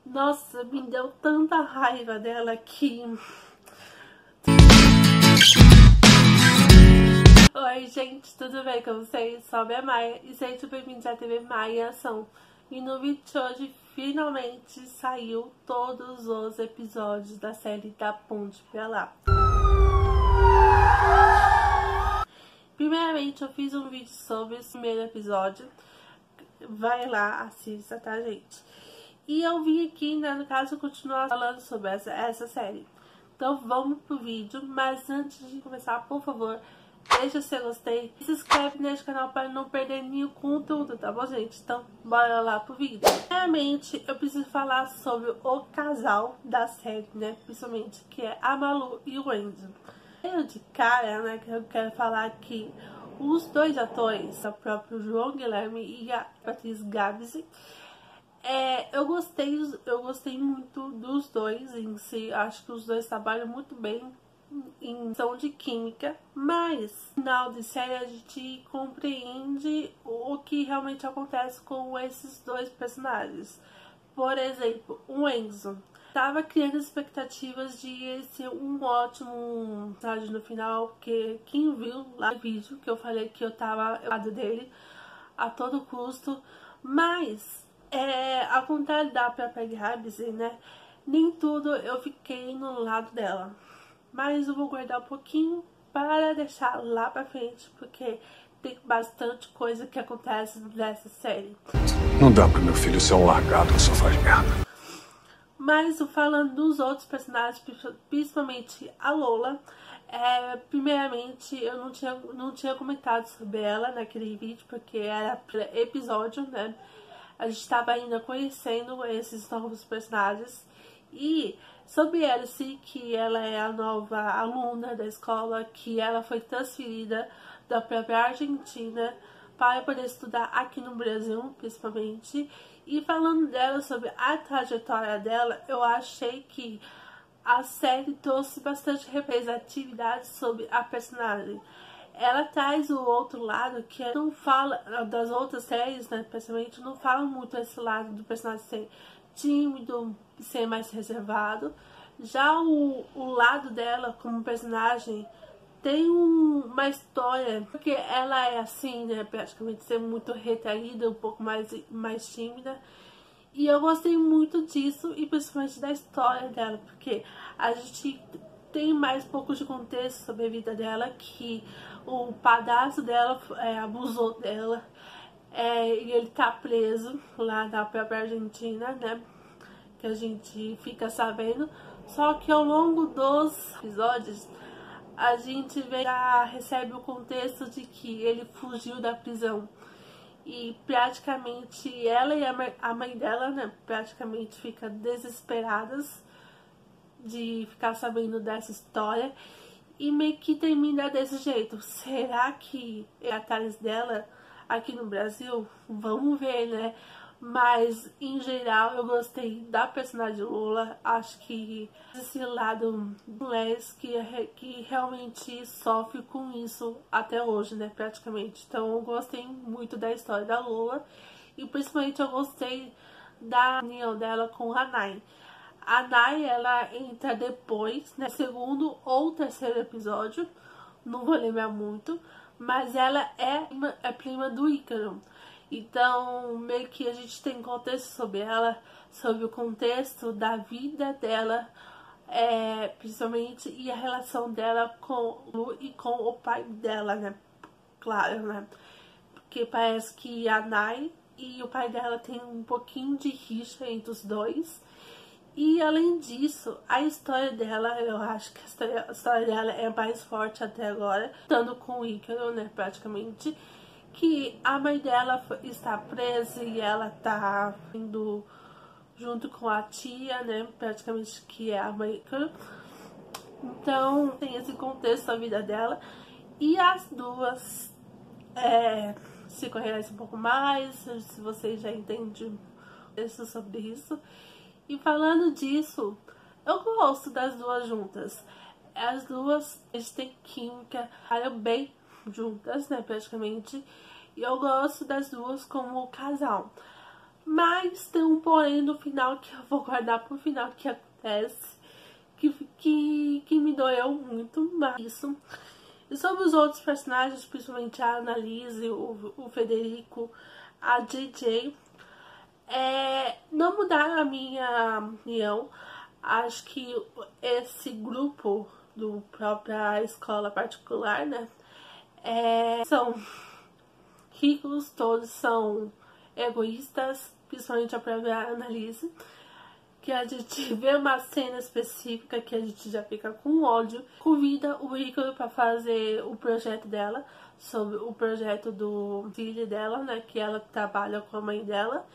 Nossa, me deu tanta raiva dela que... Oi, gente, tudo bem com vocês? Sou a Maia e sejam bem-vindos à TV Maia em Ação. E no vídeo de hoje, finalmente saiu todos os episódios da série da Ponte pra Lá. Primeiramente, eu fiz um vídeo sobre esse primeiro episódio. Vai lá, assista, tá, gente? E eu vim aqui, né, no caso, continuar falando sobre essa série. Então vamos pro vídeo, mas antes de começar, por favor, deixa o seu gostei, se inscreve nesse canal para não perder nenhum conteúdo, tá bom, gente? Então bora lá pro vídeo. Primeiramente, eu preciso falar sobre o casal da série, né, principalmente, que é a Malu e o Enzo. Eu de cara, né, que eu quero falar que os dois atores, o próprio João Guilherme e a Patriz Gabzi, eu gostei muito dos dois em si. Acho que os dois trabalham muito bem em questão de química, mas no final de série a gente compreende o que realmente acontece com esses dois personagens. Por exemplo, o Enzo tava criando expectativas de ele ser um ótimo personagem no final, que quem viu lá no vídeo que eu falei que eu tava ao lado dele a todo custo, mas ao contrário da própria Gabzi, né, nem tudo eu fiquei no lado dela, mas eu vou guardar um pouquinho para deixar lá pra frente, porque tem bastante coisa que acontece nessa série. Não dá pro meu filho ser um largado que só faz merda. Mas falando dos outros personagens, principalmente a Lola, primeiramente eu não tinha comentado sobre ela naquele vídeo, porque era episódio, né? A gente estava ainda conhecendo esses novos personagens. E sobre Alice, que ela é a nova aluna da escola, que ela foi transferida da própria Argentina para poder estudar aqui no Brasil, principalmente. E falando dela, sobre a trajetória dela, eu achei que a série trouxe bastante representatividade sobre a personagem. Ela traz o outro lado que não fala, das outras séries, né, principalmente, não fala muito esse lado do personagem ser tímido, ser mais reservado. Já o lado dela como personagem tem uma história, porque ela é assim, né, praticamente ser muito retraída, um pouco mais tímida. E eu gostei muito disso, e principalmente da história dela, porque a gente tem mais pouco de contexto sobre a vida dela, que o padrasto dela abusou dela, e ele tá preso lá na própria Argentina, né, que a gente fica sabendo. Só que ao longo dos episódios a gente já recebe o contexto de que ele fugiu da prisão. E praticamente ela e a mãe dela, né, praticamente fica desesperadas de ficar sabendo dessa história. E meio que termina desse jeito. Será que é atrás dela aqui no Brasil? Vamos ver, né? Mas, em geral, eu gostei da personagem Lola. Acho que esse lado mulheres que realmente sofre com isso até hoje, né, praticamente. Então, eu gostei muito da história da Lola. E, principalmente, eu gostei da união dela com a Nai. A Nai, ela entra depois, né, segundo ou terceiro episódio. Não vou lembrar muito. Mas ela é prima do Ícaro. Então, meio que a gente tem contexto sobre ela, sobre o contexto da vida dela, principalmente, e a relação dela com o Lu e com o pai dela, né? Claro, né? Porque parece que a Nai e o pai dela tem um pouquinho de rixa entre os dois. E além disso, a história dela, eu acho que a história dela é mais forte até agora, estando com o Ícaro, né, praticamente. Que a mãe dela está presa e ela tá indo junto com a tia, né, praticamente, que é a mãe Ícaro. Então tem esse contexto da vida dela. E as duas se conhecem um pouco mais, se vocês já entendem isso sobre isso. E falando disso, eu gosto das duas juntas. As duas, eles têm química, trabalham bem juntas, né, praticamente. E eu gosto das duas como casal. Mas tem um porém no final que eu vou guardar pro final que acontece, que me doeu muito mais isso. E sobre os outros personagens, principalmente a Annalise, o Federico, a JJ, não mudaram a minha opinião. Acho que esse grupo do própria escola particular, né, são ricos, todos são egoístas, principalmente a própria Annalise, que a gente vê uma cena específica que a gente já fica com ódio, convida o Ícaro para fazer o projeto dela, sobre o projeto do filho dela, né, que ela trabalha com a mãe dela,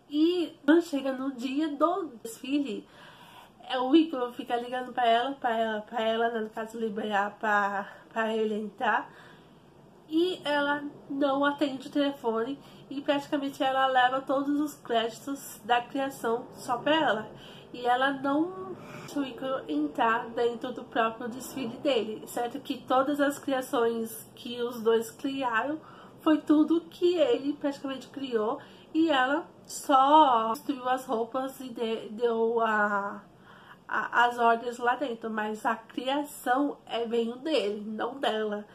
e quando chega no dia do desfile, o Ícaro fica ligando para ela, né, no caso, liberar para ele entrar, e ela não atende o telefone e praticamente ela leva todos os créditos da criação só para ela. E ela não deixa o Ícaro entrar dentro do próprio desfile dele. Certo que todas as criações que os dois criaram foi tudo que ele praticamente criou e ela só construiu as roupas e deu as ordens lá dentro. Mas a criação veio dele, não dela.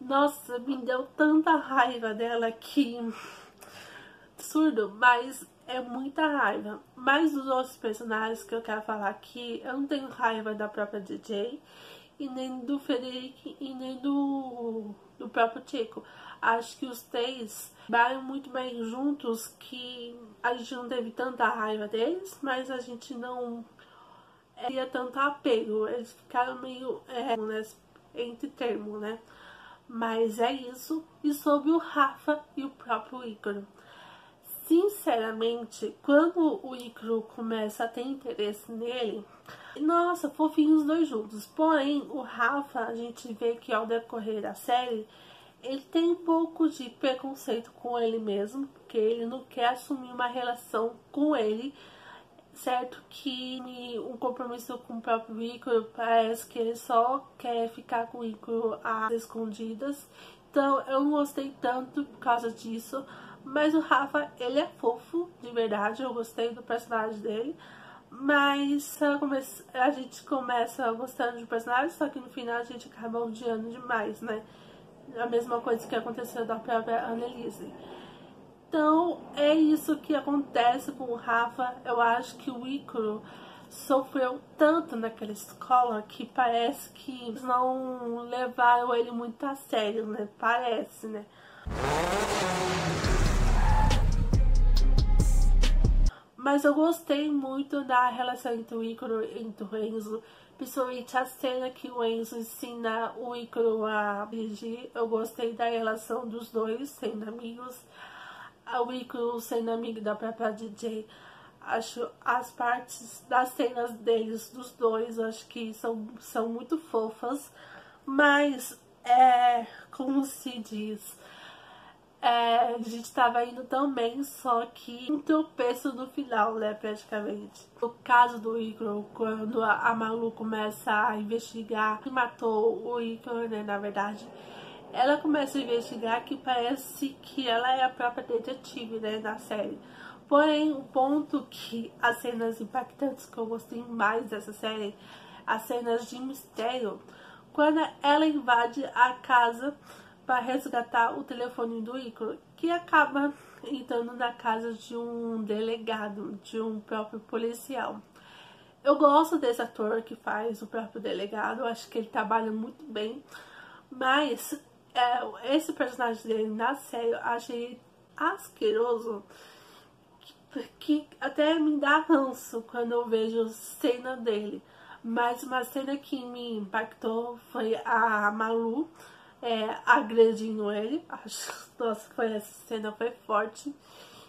Nossa, me deu tanta raiva dela que... absurdo, mas é muita raiva. Mas dos outros personagens que eu quero falar aqui, eu não tenho raiva da própria DJ, e nem do Federico, e nem do próprio Chico. Acho que os três trabalham muito bem juntos, que a gente não teve tanta raiva deles, mas a gente não tinha tanto apego. Eles ficaram meio entre termo, né? Mas é isso. E sobre o Rafa e o próprio Ícaro. Sinceramente, quando o Ícaro começa a ter interesse nele, nossa, fofinhos os dois juntos. Porém, o Rafa, a gente vê que ao decorrer da série, ele tem um pouco de preconceito com ele mesmo, porque ele não quer assumir uma relação com ele. Certo que um compromisso com o próprio Ícaro, parece que ele só quer ficar com o Ícaro às escondidas. Então eu não gostei tanto por causa disso. Mas o Rafa, ele é fofo, de verdade, eu gostei do personagem dele. Mas a gente começa gostando de personagem, só que no final a gente acaba odiando demais, né? A mesma coisa que aconteceu da própria Annalise. Então, é isso que acontece com o Rafa. Eu acho que o Ícaro sofreu tanto naquela escola que parece que eles não levaram ele muito a sério, né? Parece, né? Mas eu gostei muito da relação entre o Ícaro e o Enzo. Principalmente a cena que o Enzo ensina o Ícaro a dirigir. Eu gostei da relação dos dois, sendo amigos. O Ícaro sendo amigo da própria DJ. Acho as partes das cenas deles, dos dois, acho que são muito fofas. Mas, como se diz, a gente tava indo tão bem, só que um tropeço no final, né, praticamente. No caso do Ícaro, quando a Malu começa a investigar quem matou o Ícaro, né, na verdade, ela começa a investigar que parece que ela é a própria detetive, né, na série. Porém, o ponto que as cenas impactantes que eu gostei mais dessa série, as cenas de mistério, quando ela invade a casa para resgatar o telefone do Ícaro, que acaba entrando na casa de um delegado, de um próprio policial. Eu gosto desse ator que faz o próprio delegado, acho que ele trabalha muito bem, mas esse personagem dele na série eu achei asqueroso, que até me dá ranço quando eu vejo cena dele. Mas uma cena que me impactou foi a Malu agredindo ele. Nossa, essa cena foi forte.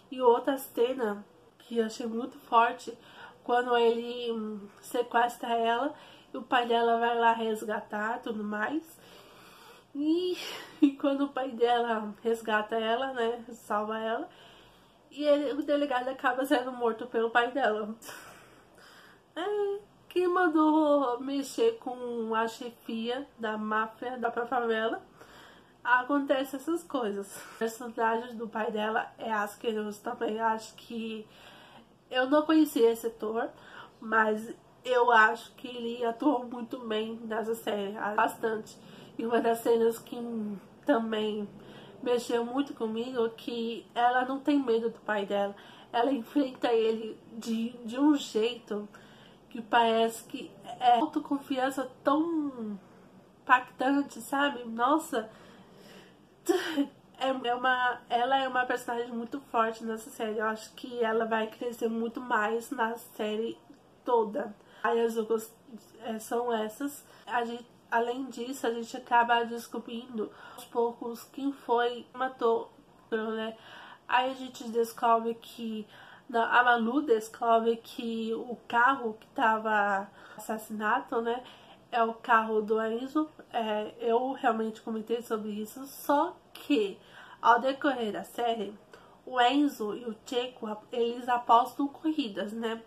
E outra cena que eu achei muito forte, quando ele sequestra ela e o pai dela vai lá resgatar tudo mais. E quando o pai dela resgata ela, né, salva ela, e o delegado acaba sendo morto pelo pai dela. Que mandou mexer com a chefia da máfia da própria favela. acontece essas coisas. O personagem do pai dela é asqueroso também. Acho que eu não conhecia esse ator, mas eu acho que ele atuou muito bem nessa série, bastante. E uma das cenas que também mexeu muito comigo é que ela não tem medo do pai dela. Ela enfrenta ele de um jeito que parece que é autoconfiança tão impactante, sabe? Nossa, ela é uma personagem muito forte nessa série. Eu acho que ela vai crescer muito mais na série toda. As outras são essas. Além disso, a gente acaba descobrindo aos poucos quem foi que matou, né? Aí a gente descobre que a Malu descobre que o carro que tava assassinato, né, é o carro do Enzo. Eu realmente comentei sobre isso, só que ao decorrer da série, o Enzo e o Checo, eles apostam corridas, né?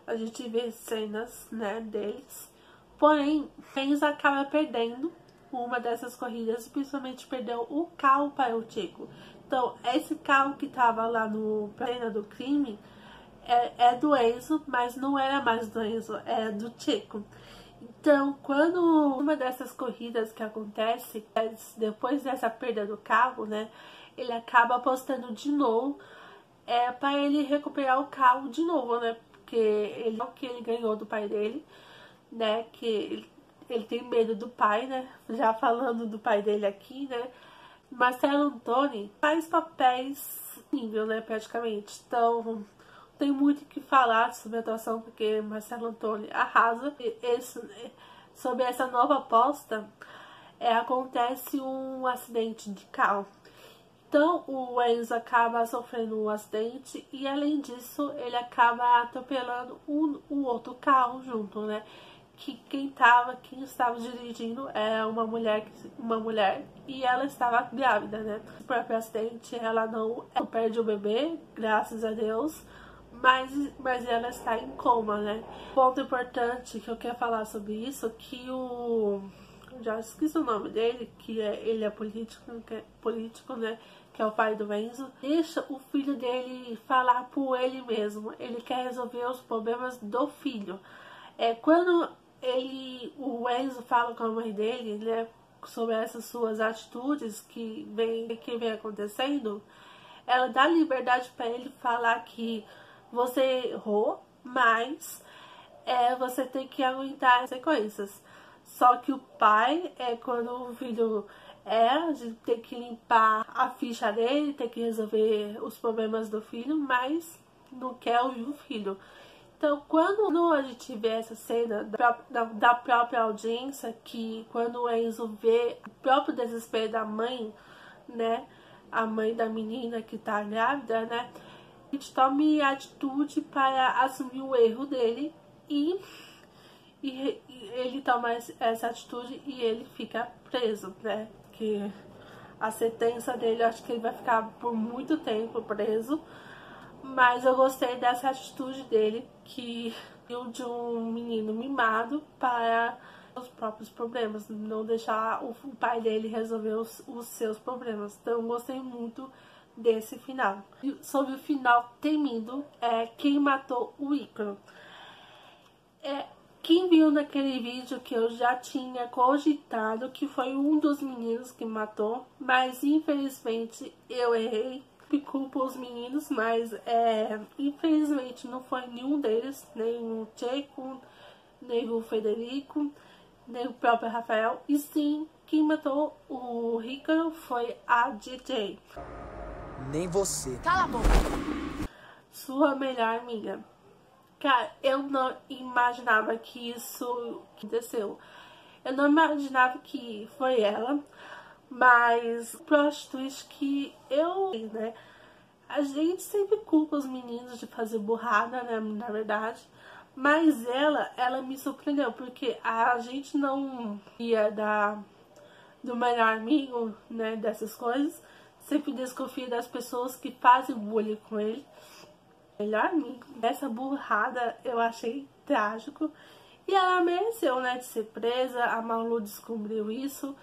A gente vê cenas, né, deles. Porém, o Enzo acaba perdendo uma dessas corridas, principalmente perdeu o carro para o Checo. Então, esse carro que tava lá no cena do crime é do Enzo, mas não era mais do Enzo, é do Checo. Então, quando uma dessas corridas que acontece, depois dessa perda do carro, né, ele acaba apostando de novo para ele recuperar o carro de novo, né, porque ele ganhou do pai dele, né, que ele tem medo do pai, né, já falando do pai dele aqui, né. Marcelo Antoni faz papéis nível, né, praticamente. Então, tem muito o que falar sobre a atuação, porque Marcelo Antoni arrasa. Sobre essa nova aposta, acontece um acidente de carro. Então, o Enzo acaba sofrendo um acidente e, além disso, ele acaba atropelando o outro carro junto, né? Que quem estava dirigindo é uma mulher e ela estava grávida, né? No próprio acidente, ela não perde o bebê, graças a Deus, mas ela está em coma, né? Ponto importante que eu quero falar sobre isso, que já esqueci o nome dele, ele é político, né? Que é o pai do Enzo, deixa o filho dele falar por ele mesmo. Ele quer resolver os problemas do filho. Quando o Enzo fala com a mãe dele, né, sobre essas suas atitudes que vem acontecendo, ela dá liberdade para ele falar que você errou, mas você tem que aguentar as consequências. Só que o pai, quando o filho a gente tem que limpar a ficha dele, tem que resolver os problemas do filho, mas não quer ouvir o filho. Então, quando a gente vê essa cena da própria audiência, que quando o Enzo vê o próprio desespero da mãe, né, a mãe da menina que tá grávida, né, a gente toma atitude para assumir o erro dele e ele toma essa atitude e ele fica preso, né, que a sentença dele, acho que ele vai ficar por muito tempo preso. Mas eu gostei dessa atitude dele, que de um menino mimado para os próprios problemas, não deixar o pai dele resolver os seus problemas. Então eu gostei muito desse final. E sobre o final temido, quem matou o Ícaro. Quem viu naquele vídeo que eu já tinha cogitado que foi um dos meninos que matou, mas infelizmente eu errei. Me culpo os meninos, mas infelizmente não foi nenhum deles, nem o Checo, nem o Federico, nem o próprio Rafael. E sim, quem matou o Ícaro foi a DJ. Nem você. Cala a boca. Sua melhor amiga. Cara, eu não imaginava que isso aconteceu. Eu não imaginava que foi ela. Mas o plot twist que né? A gente sempre culpa os meninos de fazer burrada, né? Na verdade. Mas ela me surpreendeu, porque a gente não ia do melhor amigo, né? Dessas coisas. Sempre desconfia das pessoas que fazem bullying com ele. Melhor amigo. Essa burrada eu achei trágico. E ela mereceu, né? De ser presa. A Malu descobriu isso.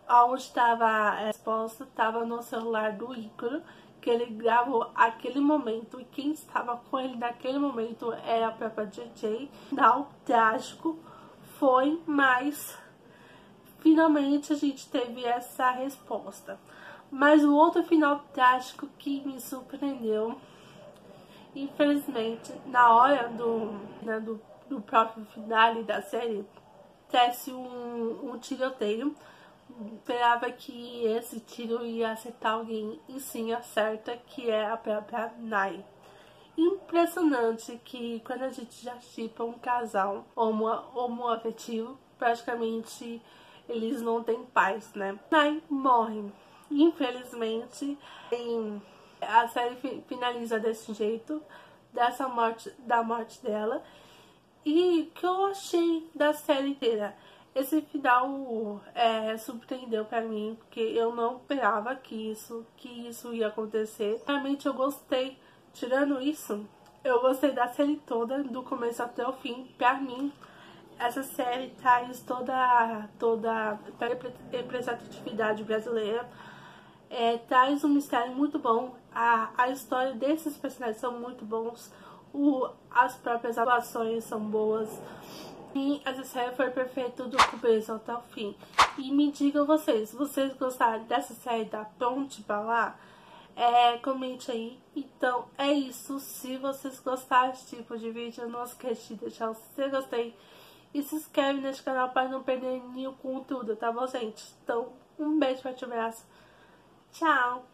onde estava a resposta, estava no celular do Ícaro, que ele gravou aquele momento, e quem estava com ele naquele momento era a própria JJ. Final trágico foi, mas finalmente a gente teve essa resposta. Mas o outro final trágico que me surpreendeu, infelizmente, na hora do próprio finale da série, tece um tiroteio. Esperava que esse tiro ia acertar alguém, e sim acerta, que é a própria Nai. Impressionante que quando a gente já shippa um casal homoafetivo, praticamente eles não têm paz, né? Nai morre. Infelizmente, a série finaliza desse jeito, da morte dela. E o que eu achei da série inteira? Esse final surpreendeu pra mim, porque eu não esperava que isso ia acontecer. Realmente eu gostei. Tirando isso, eu gostei da série toda, do começo até o fim. Pra mim, essa série traz toda a representatividade brasileira. Traz um mistério muito bom. A história desses personagens são muito bons. As próprias atuações são boas. E essa série foi perfeita do começo até o fim. E me digam vocês gostaram dessa série da Ponte pra lá? Comente aí. Então é isso. Se vocês gostaram desse tipo de vídeo, não esqueça de deixar o seu gostei. E se inscreve nesse canal para não perder nenhum conteúdo, tá bom, gente? Então, um beijo, forte abraço. Tchau!